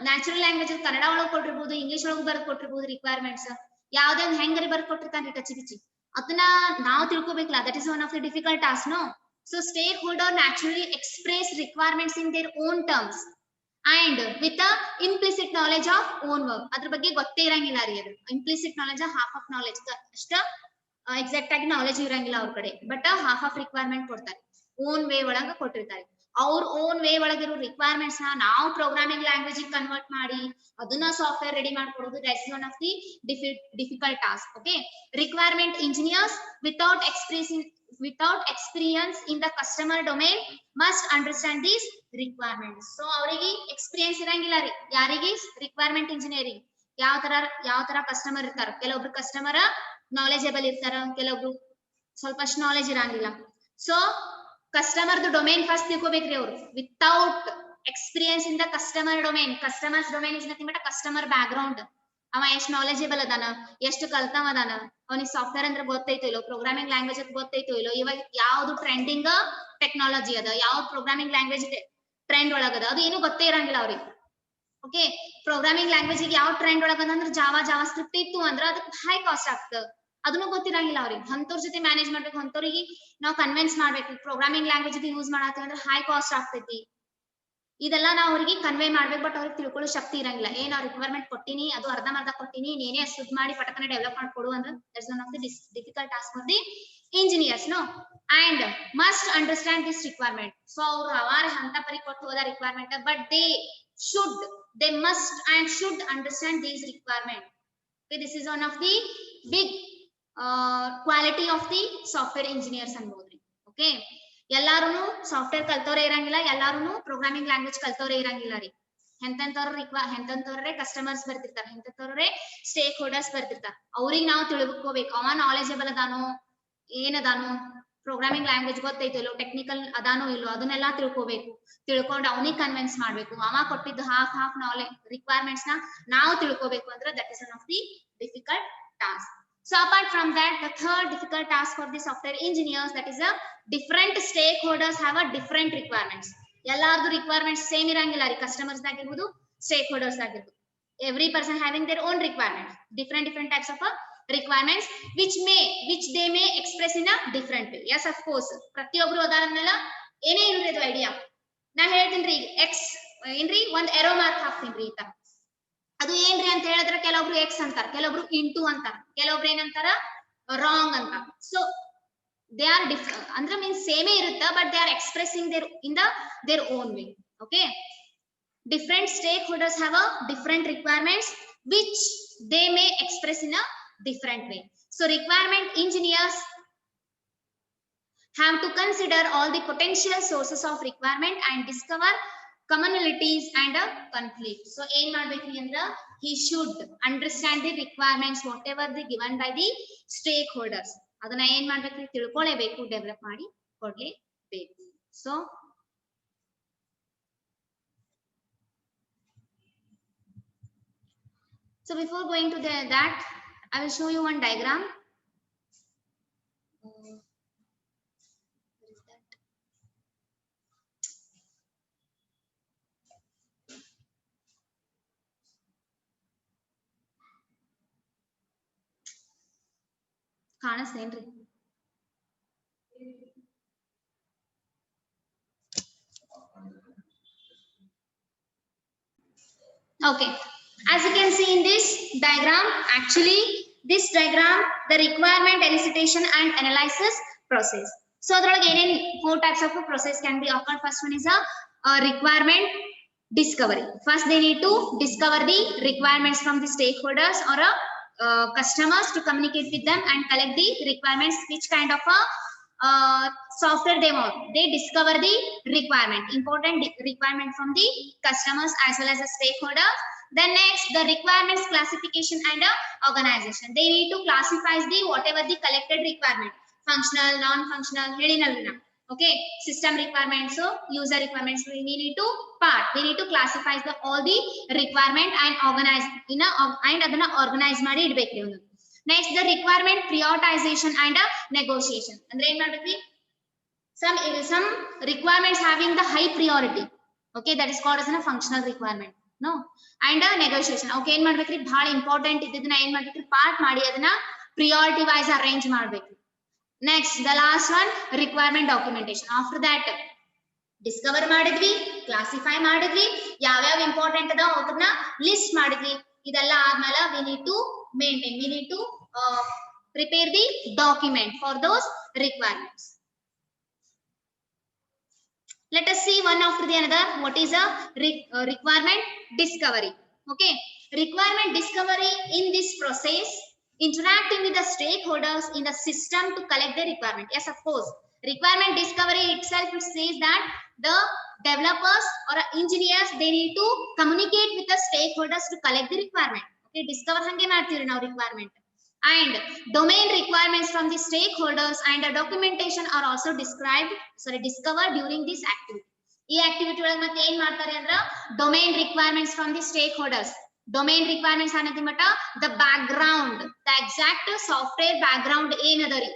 ನ್ಯಾಚುರಲ್ ಲ್ಯಾಂಗ್ವೇಜ್ ಕನ್ನಡ ಒಳಗೆ ಕೊಟ್ಟಿರ್ಬೋದು, ಇಂಗ್ಲಿಷ್ ಒಳಗೆ ಬರ್ದ್ ಕೊಟ್ಟಿರ್ಬೋದು ರಿಕ್ವೈರ್ಮೆಂಟ್ಸ್, ಯಾವ್ದೇ ಒಂದು ಹೆಂಗರಿ ಬರ್ದ್ ಕೊಟ್ಟಿರ್ತಾನ್ರಿ ಕಚ್ಚಿ ಬಿಚ್ಚಿ, ಅದನ್ನ ನಾವು ತಿಳ್ಕೊಬೇಕಲ್ಲ. That is one of the difficult task, no. So stakeholder naturally express requirements in their own terms and with a implicit knowledge of own work. ಅದ್ರ ಬಗ್ಗೆ ಗೊತ್ತೇ ಇರಂಗಿಲ್ಲ ರೀ, ಅದು implicit knowledge half of knowledge, ಅಷ್ಟ exact ಆಗಿ knowledge ಇರಂಗಿಲ್ಲ ಅವ್ರ ಕಡೆ, ಬಟ್ ಹಾಫ್ ಆಫ್ ರಿಕ್ವೈರ್ಮೆಂಟ್ ಕೊಡ್ತಾರೆ, ಓನ್ ವೇ ಒಳಗ ಕೊಟ್ಟಿರ್ತಾರೆ. ಅವ್ರ ಓನ್ ವೇ ಒಳಗಿರೋ ರಿಕ್ವೈರ್ಮೆಂಟ್ಸ್ ನಾವು ಪ್ರೋಗ್ರಾಮಿಂಗ್ ಲ್ಯಾಂಗ್ವೇಜ್ ಕನ್ವರ್ಟ್ ಮಾಡಿ ಅದನ್ನ ಸಾಫ್ಟ್ವೇರ್ ರೆಡಿ ಮಾಡ್ಕೊಡೋದು, that's one of the difficult task. Okay, requirement engineers without experience in the customer domain must understand these requirements. So ಅವರಿಗೆ ಎಕ್ಸ್ಪೀರಿಯನ್ಸ್ ಇರಂಗಿಲ್ಲ ರೀ, ಯಾರಿಗೆ ರಿಕ್ವೈರ್ಮೆಂಟ್ ಇಂಜಿನಿಯರಿಂಗ್ ಯಾವ ತರ ಕಸ್ಟಮರ್ ಇರ್ತಾರ. ಕೆಲವೊಬ್ರು ಕಸ್ಟಮರ್ ನಾಲೆಜಬಲ್ ಇರ್ತಾರ, ಕೆಲವೊಬ್ರು ಸ್ವಲ್ಪ ಅಷ್ಟು ನಾಲೆಜ್ ಇರಂಗಿಲ್ಲ. ಸೊ ಕಸ್ಟಮರ್ದು ಡೊಮೇನ್ ಫಸ್ಟ್ ತಿಳ್ಕೋಬೇಕ್ರಿ ಅವ್ರು. Without experience in the customer domain, customers domain is nothing but customer back ground. ಅವ ಎಷ್ಟು ನಾಲೆಜಬಲ್ ಅದಾನ, ಎಷ್ಟು ಕಲ್ತಾವ ಅದಾನ, ಅವನಿಗೆ ಸಾಫ್ಟ್ವೇರ್ ಅಂದ್ರೆ ಗೊತ್ತೈತೋ ಇಲ್ಲೋ, ಪ್ರೋಗ್ರಾಮಿಂಗ್ ಲ್ಯಾಂಗ್ವೇಜ್ ಗೊತ್ತೈತೋ ಇಲ್ಲೋ, ಇವಾಗ ಯಾವ್ದು ಟ್ರೆಂಡಿಂಗ್ ಟೆಕ್ನಾಲಜಿ ಅದ, ಯಾವ್ದು ಪ್ರೋಗ್ರಾಮಿಂಗ್ ಲ್ಯಾಂಗ್ವೇಜ್ ಟ್ರೆಂಡ್ ಒಳಗದ, ಅದು ಏನು ಗೊತ್ತೇ ಇರಂಗಿಲ್ಲ ಅವ್ರಿಗೆ. ಓಕೆ, ಪ್ರೋಗ್ರಾಮಿಂಗ್ ಲ್ಯಾಂಗ್ವೇಜ್ ಯಾವ ಟ್ರೆಂಡ್ ಒಳಗದ ಅಂದ್ರೆ ಜಾವಾ ಸ್ಕ್ರಿಪ್ಟ್ ಇತ್ತು ಅಂದ್ರೆ ಅದಕ್ಕೆ ಹೈ ಕಾಸ್ಟ್ ಆಗ್ತದೆ, ಅದನ್ನು ಗೊತ್ತಿರಂಗಿಲ್ಲ ಅವ್ರಿಗೆ. ಅಂತವ್ರ ಜೊತೆ ಮ್ಯಾನೇಜ್ ಮಾಡ್ಬೇಕು, ಅಂತವ್ರಿಗೆ ನಾವು ಕನ್ವಿನ್ಸ್ ಮಾಡ್ಬೇಕು ಪ್ರೋಗ್ರಾಮಿಂಗ್ ಲ್ಯಾಂಗ್ವೇಜ್ ಯೂಸ್ ಮಾಡತ್ತೀವಿ ಅಂದ್ರೆ ಹೈ ಕಾಸ್ಟ್ ಆಗ್ತೈತಿ, ಇದೆಲ್ಲ ನಾವು ಅವ್ರಿಗೆ ಕನ್ವೆ ಮಾಡ್ಬೇಕು. ಬಟ್ ಅವ್ರಿಗೆ ತಿಳ್ಕೊಳ್ಳೋ ಶಕ್ತಿ ಇರಂಗಿಲ್ಲ. ಏನ್ ಅವ್ರ ರಿಕ್ವೈರ್ಮೆಂಟ್ ಕೊಟ್ಟಿನಿ, ಅದು ಅರ್ಧ ಕೊಟ್ಟಿನಿ, ನೀನೇ ಅಷ್ಟು ಮಾಡಿ ಪಟಕನ ಡೆವಲಪ್ ಮಾಡ್ಕೊಡು ಅಂದ್ರೆ that's one of the difficult task for the engineers, no. And must understand this requirement. So ಅವ್ರು ಅವಾರ ಹಂತ ಪರಿ ಕೊಟ್ಟು ಹೋದ requirement, but they must and should understand these requirements. Okay, this is one of the big quality of the software engineers ಅನ್ಬೋದ್ರಿ. Okay, ಎಲ್ಲಾರು software ಕಲ್ತವ್ರೆ ಇರಂಗಿಲ್ಲ, ಎಲ್ಲಾರು ಪ್ರೋಗ್ರಾಮಿಂಗ್ ಲ್ಯಾಂಗ್ವೇಜ್ ಕಲ್ತವ್ರೆ ಇರಂಗಿಲ್ಲ ರೀ. ಎಂತಂತವ್ರೆ ಕಸ್ಟಮರ್ಸ್ ಬರ್ತಿರ್ತಾರೆ, ಎಂತಂತವ್ರೆ ಸ್ಟೇಕ್ ಹೋಲ್ಡರ್ಸ್ ಬರ್ತಿರ್ತಾರೆ. ಅವ್ರಿಗೆ ನಾವು ತಿಳ್ಕೋಬೇಕು ಅವ ನಾಲೆಜಬಲ್ ಅದಾನೋ ಏನದಾನೋ, ಪ್ರೋಗ್ರಾಮಿಂಗ್ ಲ್ಯಾಂಗ್ವೇಜ್ ಗೊತ್ತೈತೋ ಇಲ್ಲೋ, ಟೆಕ್ನಿಕಲ್ ಅದಾನೋ ಇಲ್ಲೋ, ಅದನ್ನೆಲ್ಲ ತಿಳ್ಕೋಬೇಕು. ತಿಳ್ಕೊಂಡು ಅವನಿಗೆ ಕನ್ವಿನ್ಸ್ ಮಾಡ್ಬೇಕು. ಅವ ಕೊಟ್ಟಿದ್ದು ಹಾಫ್ ನಾಲೆಜ್ ರಿಕ್ವೈರ್ಮೆಂಟ್ಸ್ ನಾವು ತಿಳ್ಕೋಬೇಕು ಅಂದ್ರೆ that is one of the difficult task. So apart from that, the third difficult task for the software engineers, that is a different stakeholders have a different requirements. ಎಲ್ಲಾರ್ದು requirements same ಇರಂಗಿಲ್ಲ ರೀ, customers ಆಗಿರ್ಬೋದು, stake holders ಆಗಿರ್ಬೋದು. every person having their own requirements, different types of requirements which they may express in a different way. Yes, of course, ಪ್ರತಿಯೊಬ್ಬರು ಉದಾಹರಣೆಲ್ಲ ಏನೇ ಇರಲಿ ಅದು idea ನಾ ಹೇಳ್ತೀನಿ x ಏನ್ರಿ ಒಂದು ಎರೋ ಮಾರ್ಕ್ ಹಾಕ್ತೀನಿ ಈ ತರ ಅದು ಏನ್ರಿ ಅಂತ ಹೇಳಿದ್ರೆ ಕೆಲವೊಬ್ರು x ಅಂತಾರ, ಕೆಲವೊಬ್ರು ಇಂಟು ಅಂತಾರ, ಕೆಲವೊಬ್ರು ಏನಂತಾರ ರಾಂಗ್ ಅಂತ. ಸೊ they are different ಅಂದ್ರೆ means same irutta but they are expressing their own way. Okay, different stakeholders have a different requirements which they may express in a different way. So requirement engineers have to consider all the potential sources of requirement and discover commonalities and a conflict. So aim madbekri andra he should understand the requirements whatever they given by the stakeholders, ಅದನ್ನ ಏನ್ ಮಾಡ್ಬೇಕ್ರಿ ತಿಳ್ಕೊಳ್ಳೇಬೇಕು, develop ಮಾಡಿ ಕೊಡ್ಲೇಬೇಕು. So before going to that, I will show you one diagram. Where is that? ಕಾಣಿಸ್ತೇನ್ರಿ? Okay, as you can see in this diagram, actually this diagram the requirement elicitation and analysis process. So adralage enen 4 types of process can be occurred. First one is a requirement discovery. First they need to discover the requirements from the stakeholders or customers to communicate with them and collect the requirements, which kind of a software they want. They discover the requirement, important requirement from the customers as well as the stakeholders. Then next, the requirements classification and organization. They need to classify the whatever the collected requirement, functional, non-functional, okay, system requirements, so user requirements. We need to classify all the requirement and organize in a and adana organize ಮಾಡಿ ಇಡಬೇಕು. Next, the requirement prioritization and negotiation. Andre ಏನು ಮಾಡಬೇಕು? Some requirements having the high priority, okay, that is called as a functional requirement. No, and negotiation. Okay, ಏನು ಮಾಡಬೇಕ್ರಿ? ಬಹಳ important ಇದ್ದದನ್ನ ಏನು ಮಾಡಬೇಕ್ರಿ? Part ಮಾಡಿ ಅದನ್ನ priority wise arrange ಮಾಡಬೇಕು. Next, the last one, requirement documentation. After that, discover ಮಾಡಿದ್ವಿ, classify ಮಾಡಿದ್ವಿ, ಯಾವ್ಯಾವ ಇಂಪಾರ್ಟೆಂಟ್ ಅದ ಅದನ್ನ ಲಿಸ್ಟ್ ಮಾಡಿದ್ವಿ. ಇದೆಲ್ಲ ಆದ್ಮೇಲೆ we need to prepare the document for those requirements. Let us see one after the another what is a requirement discovery. Okay, requirement discovery in this process, interacting with the stakeholders in the system to collect the requirement. Yes, of course, requirement discovery itself it says that the developers or engineers they need to communicate with the stakeholders to collect the requirement. Okay, discover hange ಮಾಡ್ತೀವಿ ನಾವು requirement, and domain requirements from the stakeholders and the documentation are also discovered during this activity. ಈ activity ಒಳಗೆ ಮತ್ತೆ ಏನು ಮಾಡ್ತಾರೆ ಅಂದ್ರೆ domain requirements from the stakeholders. Domain requirements ಅನ್ನೋದು ಮಟ್ಟ the background, the exact software background ಏನದರಿ.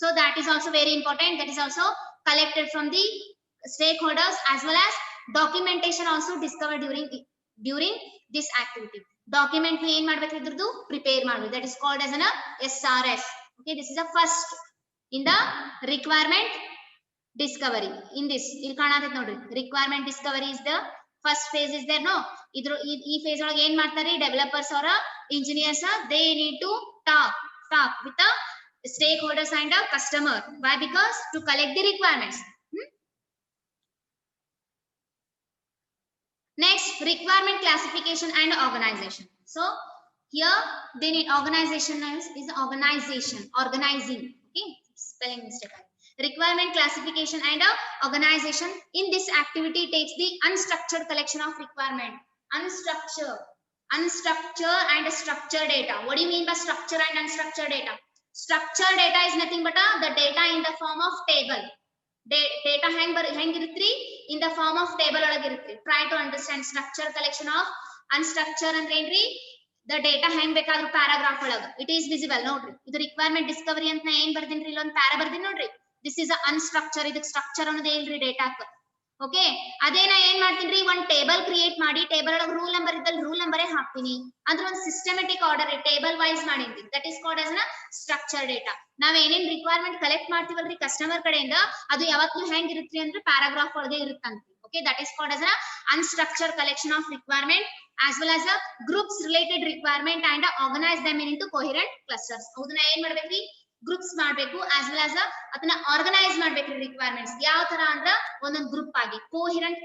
So that is also very important. That is also collected from the stakeholders as well as documentation also discovered during this activity. Document ಏನ್ ಮಾಡ್ಬೇಕು ಇದ್ರದ್ದು prepare ಮಾಡಬೇಕು. That is called as an SRS. Okay, this is the first in the requirement discovery. In this ಇಲ್ಲಿ ಕಾಣಾತೈತಿ ನೋಡ್ರಿ, requirement discovery is the first phase is there. No, ಈ phase ಒಳಗೆ ಏನ್ ಮಾಡ್ತಾರೆ developers or engineers they need to talk with the stakeholders and the customer. Why? Because to collect the requirements. Next, requirement classification and organization. So here they need organization is organizing. Okay, spelling mistake. Requirement classification and organization in this activity takes the unstructured collection of requirement. Unstructured and structured data. What do you mean by structured and unstructured data? Structured data is nothing but the data in the form of table. Data ಹೆಂಗಿರುತ್ರಿ in the form of table ಒಳಗಿರುತ್ರಿ. Try to understand structure collection of unstructured ಅಂದ್ರೆ ಏನ್ರಿ the data ಹೆಂಗ್ ಬೇಕಾದ್ರೂ paragraph ಒಳಗ it is visible ನೋಡ್ರಿ. ಇದು requirement discovery ಅಂತ ಏನ್ ಬರ್ದಿನ್ರಿ ಇಲ್ಲೊಂದು ಪ್ಯಾರಾ ಬರ್ದಿನ್ ನೋಡ್ರಿ. This is a unstructured, ಇದಕ್ಕೆ structure ಅನ್ನೋದೇ ಇಲ್ರಿ ಡೇಟಾಕ್ಕೆ. ಓಕೆ ಅದೇ ನಾ ಏನ್ ಮಾಡ್ತೀನಿ ಒಂದ್ ಟೇಬಲ್ ಕ್ರಿಯೇಟ್ ಮಾಡಿ ಟೇಬಲ್ ಒಳಗೆ ರೂಲ್ ನಂಬರ್ ಇದ್ದಲ್ಲಿ ರೂಲ್ ನಂಬರೇ ಹಾಕ್ತೀನಿ ಅಂದ್ರೆ ಒಂದು ಸಿಸ್ಟಮೆಟಿಕ್ ಆರ್ಡರ್ ಟೇಬಲ್ ವೈಸ್ ಮಾಡಿರ್ತೀನಿ that is called as structure data ನಾವ್ ಏನೇನ್ ರಿಕ್ವೈರ್ಮೆಂಟ್ ಕಲೆಕ್ಟ್ ಮಾಡ್ತೀವಲ್ರಿ ಕಸ್ಟಮರ್ ಕಡೆಯಿಂದ ಅದು ಯಾವತ್ತೂ ಹೆಂಗ್ ಇರುತ್ತೆ ಅಂದ್ರೆ ಪ್ಯಾರಾಗ್ರಾಫ್ ಒಳಗೆ ಇರುತ್ತಂತ okay that is called as an unstructured collection of requirement as well as a groups related requirement and organize them into coherent clusters ಅದನ್ನ ಏನ್ ಮಾಡ್ಬೇಕ್ರಿ ಗ್ರೂಪ್ಸ್ ಮಾಡಬೇಕು as well as ಅದನ್ನ ಆರ್ಗನೈಸ್ ಮಾಡ್ಬೇಕ್ರಿ ರಿಕ್ವೈರ್ಮೆಂಟ್ಸ್ ಯಾವ ತರ ಅಂದ್ರ ಒಂದೊಂದು ಗ್ರೂಪ್ ಆಗಿ coherent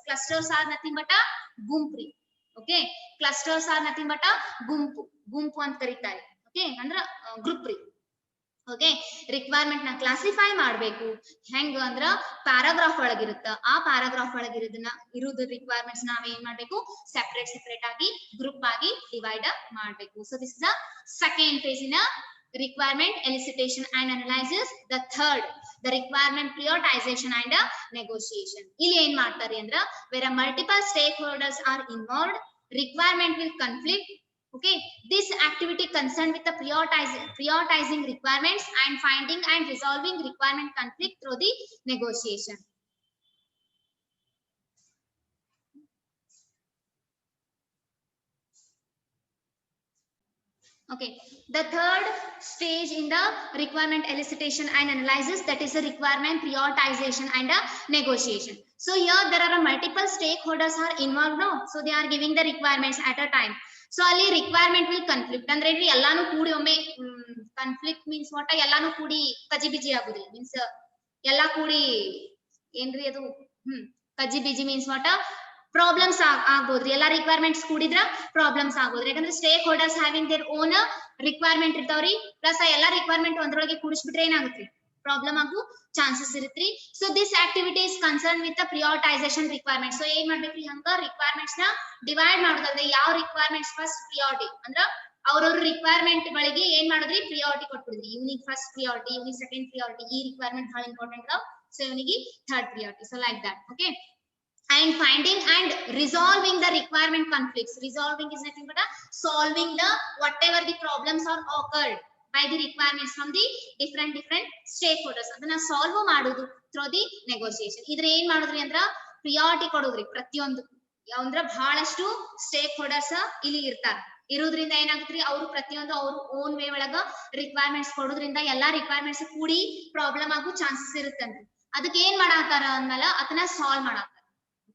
clusters are nothing but ಗುಂಪ್ರಿ okay clusters are nothing but ಗುಂಪು ಅಂತ ಕರೀತಾರೆ ಓಕೆ ಅಂದ್ರ ಗ್ರೂಪ್ ರೀ ಓಕೆ ರಿಕ್ವೈರ್ಮೆಂಟ್ ನ ಕ್ಲಾಸಿಫೈ ಮಾಡಬೇಕು ಹೆಂಗ ಅಂದ್ರ ಪ್ಯಾರಾಗ್ರಾಫ್ ಒಳಗಿರುತ್ತ ಆ ಪ್ಯಾರಾಗ್ರಾಫ್ ಒಳಗಿರೋದನ್ನ ಇರುವುದು ರಿಕ್ವೈರ್ಮೆಂಟ್ಸ್ ನಾವ್ ಏನ್ ಮಾಡ್ಬೇಕು ಸೆಪರೇಟ್ ಆಗಿ ಗ್ರೂಪ್ ಆಗಿ ಡಿವೈಡ್ ಮಾಡಬೇಕು so this is the second phase in requirement elicitation and analysis the third the requirement prioritization and negotiation ಇಲ್ಲಿ ಏನ್ ಮಾಡ್ತಾರೆ ಅಂದ್ರ where multiple stakeholders are involved requirement will conflict okay this activity concerned with the prioritizing requirements and finding and resolving requirement conflict through the negotiation okay the third stage in the requirement elicitation and analysis that is the requirement prioritization and negotiation so here there are multiple stakeholders are involved no so they are giving the requirements at a time so ಅಲ್ಲಿ requirement will conflict ಅಂದ್ರೆ ಇದ್ರಿ ಎಲ್ಲಾನು ಕೂಡಿ ಒಮ್ಮೆ conflict means what ಎಲ್ಲಾನು ಕೂಡಿ ಕಜಿಬಿಜಿ ಆಗುದಿಲ್ಲ means ಎಲ್ಲಾ ಕೂಡಿ ಏನ್ರಿ ಅದು ಕಜಿಬಿಜಿ means what ಪ್ರಾಬ್ಲಮ್ಸ್ ಆಗ್ಬೋದ್ರಿ ಎಲ್ಲಾ ರಿಕ್ವೈರ್ಮೆಂಟ್ಸ್ ಕೂಡಿದ್ರ ಪ್ರಾಬ್ಲಮ್ಸ್ ಆಗ್ಬೋದ್ರಿ ಯಾಕಂದ್ರೆ stakeholders having their own requirement ಇರ್ತಾವ್ರಿ ಪ್ಲಸ್ ಎಲ್ಲಾ ರಿಕ್ವೈರ್ಮೆಂಟ್ ಒಂದ್ರೊಳಗೆ ಕೂಡಿಸ್ಬಿಟ್ರೆ ಏನಾಗುತ್ತೆ ಪ್ರಾಬ್ಲಮ್ ಆಗು ಚಾನ್ಸಸ್ ಇರುತ್ತ್ರಿ so this activity is concern with prioritisation requirement so ಏನ್ ಮಾಡ್ಬೇಕ್ರಿ ಹಂಗ ರಿಕ್ವೈರ್ಮೆಂಟ್ಸ್ ನ ಡಿವೈಡ್ ಮಾಡೋದಂದ್ರೆ ಯಾವ ರಿಕ್ವೈರ್ಮೆಂಟ್ಸ್ ಫಸ್ಟ್ ಪ್ರಿಯಾರಿಟಿ ಅಂದ್ರ ಅವ್ರವ್ರ ರಿಕ್ವೈರ್ಮೆಂಟ್ ಗಳಿಗೆ ಏನ್ ಮಾಡಿದ್ರಿ ಪ್ರಿಯಾರಿಟಿ ಕೊಟ್ಬಿಡಿದ್ರಿ ಇವನಿಗೆ ಫಸ್ಟ್ ಪ್ರಿಯಾರಿಟಿ ಇವನಿಗೆ ಸೆಕೆಂಡ್ ಪ್ರಿಯಾರಿಟಿ ಈ ರಿಕ್ವೈರ್ಮೆಂಟ್ ಬಹಳ ಇಂಪಾರ್ಟೆಂಟ್ ಸೊ ಇವನಿಗೆ third priority so like that okay and finding and resolving the requirement conflicts resolving is nothing but solving the whatever the problems are occurred by the requirements from the different stakeholders ಅದನ್ನ solve ಮಾಡೋದು through the negotiation ಇದ್ರ ಏನ್ ಮಾಡೋದ್ರಿ ಅಂದ್ರ priority ಕೊಡೋದ್ರಿ ಪ್ರತಿಯೊಂದು ಅಂದ್ರ ಬಹಳಷ್ಟು stake holders ಇಲ್ಲಿ ಇರ್ತಾರ ಇರೋದ್ರಿಂದ ಏನಾಗುತ್ತ್ರಿ ಅವರು ಪ್ರತಿಯೊಂದು ಅವ್ರ ಓನ್ ವೇ ಒಳಗ ರಿಕ್ವೈರ್ಮೆಂಟ್ಸ್ ಕೊಡೋದ್ರಿಂದ ಎಲ್ಲಾ ರಿಕ್ವೈರ್ಮೆಂಟ್ಸ್ ಕೂಡಿ ಪ್ರಾಬ್ಲಮ್ ಆಗೋ ಚಾನ್ಸಸ್ ಇರುತ್ತಂತೆ ಅದಕ್ಕೆ ಏನ್ ಮಾಡಾತಾರ ಅಂದ್ಮೇಲೆ ಅದನ್ನ ಸಾಲ್ವ್ ಮಾಡಾತಾರ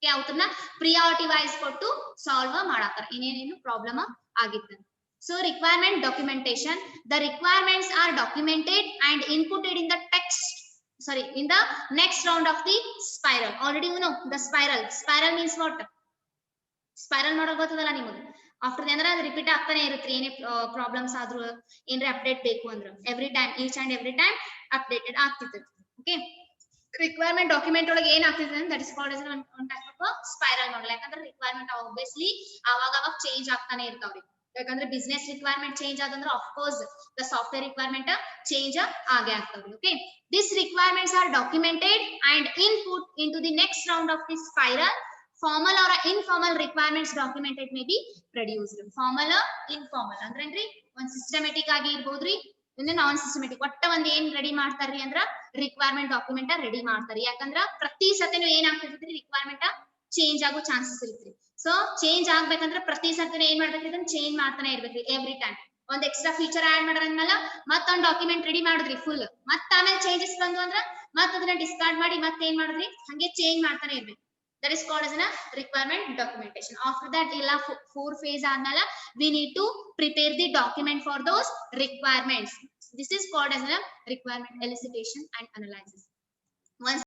ಅವತನ್ನ ಪ್ರಿಯಾರಿಟಿ ವೈಸ್ ಕೊಟ್ಟು ಸಾಲ್ವ್ ಮಾಡಾತಾರ ಇನ್ನೇನೇನು ಪ್ರಾಬ್ಲಮ್ ಆಗಿತ್ತು so requirement documentation the requirements are documented and inputted in the text sorry in the next round of the spiral already you know the spiral means what spiral ನೋಡೋ ಗೊತ್ತದಲ್ಲ ನಿಮಗೆ after ಅಂದ್ರೆ ಅದು repeat ಆಗ್ತಾನೆ ಇರುತ್ತೆ ಏನೇ problems ಆದ್ರೂ ಏನ್ರೆ update ಬೇಕು ಅಂದ್ರೆ every time each and every time updated ಆಗ್ತಿರ್ತದೆ ಓಕೆ ರಿಕ್ವೈರ್ಮೆಂಟ್ ಡಾಕ್ಯುಮೆಂಟ್ ಒಳಗೆ ಏನ್ ಆಗ್ತಿದೆ that is called as one type of spiral model ಯಾಕಂದ್ರೆ ರಿಕ್ವೈರ್ಮೆಂಟ್ ಆಬ್ವಿಯಸ್ಲಿ ಅವಾಗ ಚೇಂಜ್ ಆಗ್ತಾನೆ ಇರ್ತಾವ್ರಿ ಯಾಕಂದ್ರೆ ಬಿಸ್ನೆಸ್ ರಿಕ್ವೈರ್ಮೆಂಟ್ ಚೇಂಜ್ ಆದಂದ್ರೆ of course the software requirement change ಆಗೇ ಆಗ್ತಾವ್ರಿ okay this requirements are documented and input into the next round of the spiral formal or informal requirements documented may be produced formal informal ಅಂದ್ರೆ ಏನ್ರಿ ಒಂದ್ systematic ಆಗಿ ಇರಬಹುದ್ರಿ ಇನ್ನು ನಾನ್ systematic ಒಟ್ಟ ಒಂದ್ ಏನ್ ರೆಡಿ ಮಾಡ್ತಾರ್ರಿ ಅಂದ್ರ ರಿಕ್ವೈರ್ಮೆಂಟ್ ಡಾಕ್ಯುಮೆಂಟ್ ರೆಡಿ ಮಾಡ್ತಾರಿ ಯಾಕಂದ್ರ ಪ್ರತಿ ಸತಿನೂ ಏನ್ ಆಗ್ತಿರ್ತೈತ್ರಿ ರಿಕ್ವೈರ್ಮೆಂಟ್ ಚೇಂಜ್ ಆಗೋ ಚಾನ್ಸಸ್ ಇರುತ್ತೆ ಸೊ ಚೇಂಜ್ ಆಗ್ಬೇಕಂದ್ರ ಪ್ರತಿ ಸತಿನೂ ಏನ್ ಮಾಡ್ಬೇಕ್ರಿ ಇದನ್ನ ಚೇಂಜ್ ಮಾಡ್ತಾನೆ ಇರ್ಬೇಕ್ರಿ ಎವ್ರಿ ಟೈಮ್ ಒಂದ್ ಎಕ್ಸ್ಟ್ರಾ ಫೀಚರ್ ಆಡ್ ಮಾಡೋದ್ಮೇಲೆ ಮತ್ತೊಂದ್ ಡಾಕ್ಯುಮೆಂಟ್ ರೆಡಿ ಮಾಡಿದ್ರಿ ಫುಲ್ ಮತ್ತ ಆಮೇಲೆ ಚೇಂಜಸ್ ಬಂದು ಅಂದ್ರ ಮತ್ತ ಅದನ್ನ ಡಿಸ್ಕಾರ್ಡ್ ಮಾಡಿ ಮತ್ತೆ ಏನ್ ಮಾಡಿದ್ರಿ ಹಂಗೆ ಚೇಂಜ್ ಮಾಡ್ತಾನೆ ಇರ್ಬೇಕು that is called as a requirement documentation after that illa 4 phase adnala we need to prepare the document for those requirements this is called as a requirement elicitation and analysis once